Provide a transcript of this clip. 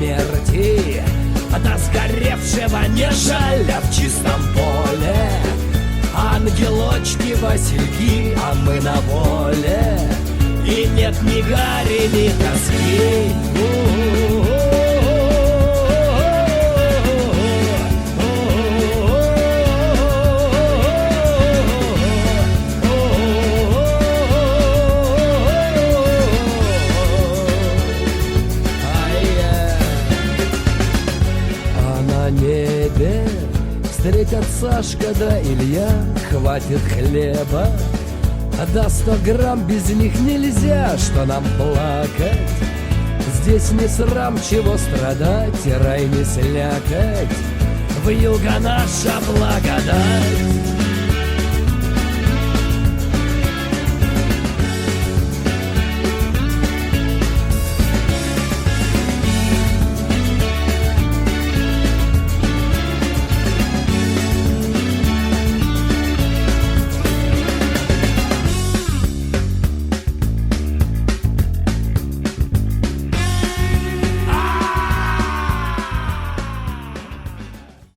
смерти, до сгоревшего не жаль, а в чистом поле ангелочки, васильки, а мы на воле, и нет ни гари, ни тоски. Небе встретят Сашка да Илья, хватит хлеба, да 100 грамм без них нельзя, что нам плакать. Здесь не срам, чего страдать, и рай не слякоть, вьюга наша благодать.